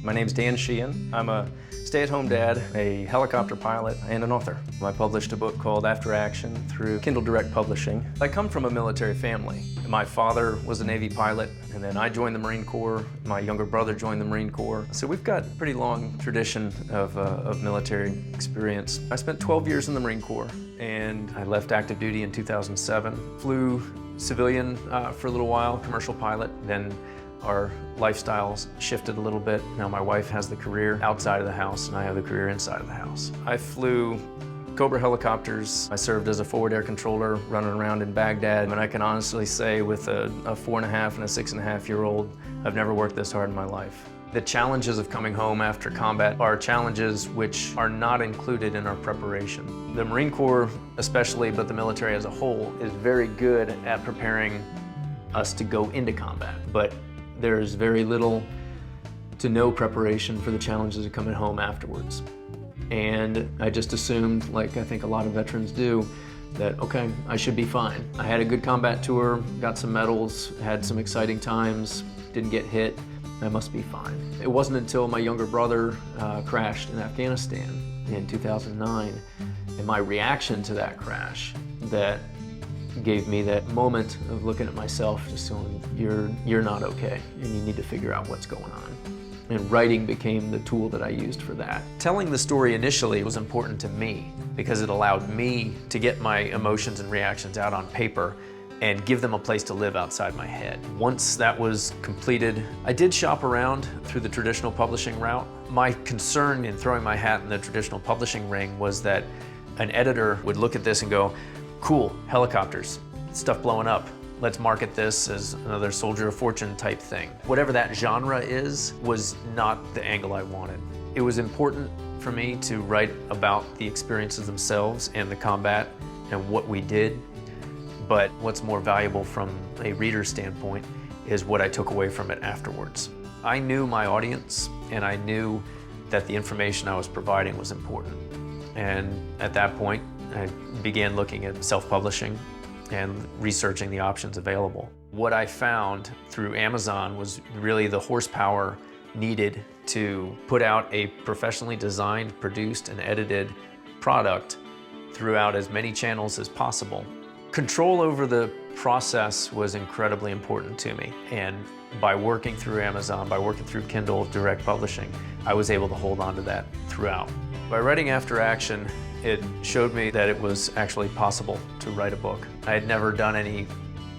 My name's Dan Sheehan. I'm a stay-at-home dad, a helicopter pilot, and an author. I published a book called After Action through Kindle Direct Publishing. I come from a military family. My father was a Navy pilot, and then I joined the Marine Corps. My younger brother joined the Marine Corps. So we've got a pretty long tradition of military experience. I spent 12 years in the Marine Corps, and I left active duty in 2007. Flew civilian for a little while, commercial pilot, then our lifestyles shifted a little bit. Now my wife has the career outside of the house and I have the career inside of the house. I flew Cobra helicopters. I served as a forward air controller running around in Baghdad, and I can honestly say with a 4.5 and a 6.5-year-old, I've never worked this hard in my life. The challenges of coming home after combat are challenges which are not included in our preparation. The Marine Corps especially, but the military as a whole, is very good at preparing us to go into combat. But there's very little to no preparation for the challenges of coming home afterwards. And I just assumed, like I think a lot of veterans do, that okay, I should be fine. I had a good combat tour, got some medals, had some exciting times, didn't get hit, I must be fine. It wasn't until my younger brother crashed in Afghanistan in 2009, and my reaction to that crash that gave me that moment of looking at myself, just going, you're not okay, and you need to figure out what's going on. And writing became the tool that I used for that. Telling the story initially was important to me because it allowed me to get my emotions and reactions out on paper and give them a place to live outside my head. Once that was completed, I did shop around through the traditional publishing route. My concern in throwing my hat in the traditional publishing ring was that an editor would look at this and go, cool, helicopters, stuff blowing up. Let's market this as another Soldier of Fortune type thing. Whatever that genre is was not the angle I wanted. It was important for me to write about the experiences themselves and the combat and what we did. But what's more valuable from a reader's standpoint is what I took away from it afterwards. I knew my audience and I knew that the information I was providing was important. And at that point, I began looking at self-publishing and researching the options available. What I found through Amazon was really the horsepower needed to put out a professionally designed, produced, and edited product throughout as many channels as possible. Control over the process was incredibly important to me, and by working through Amazon, by working through Kindle Direct Publishing, I was able to hold on to that throughout. By writing After Action, it showed me that it was actually possible to write a book. I had never done any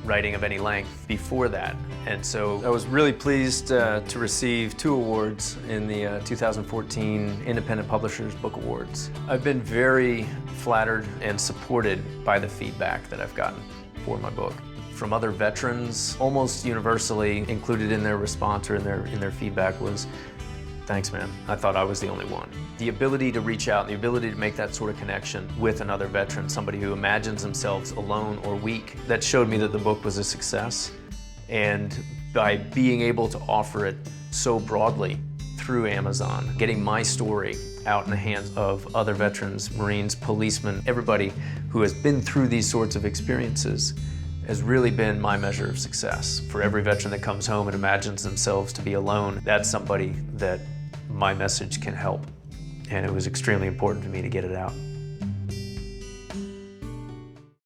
writing of any length before that, and so I was really pleased to receive 2 awards in the 2014 Independent Publishers Book Awards. I've been very flattered and supported by the feedback that I've gotten for my book. From other veterans, almost universally included in their response or in their feedback was, thanks, man. I thought I was the only one. The ability to reach out, the ability to make that sort of connection with another veteran, somebody who imagines themselves alone or weak, that showed me that the book was a success. And by being able to offer it so broadly through Amazon, getting my story out in the hands of other veterans, Marines, policemen, everybody who has been through these sorts of experiences, has really been my measure of success. For every veteran that comes home and imagines themselves to be alone, that's somebody that my message can help. And it was extremely important to me to get it out.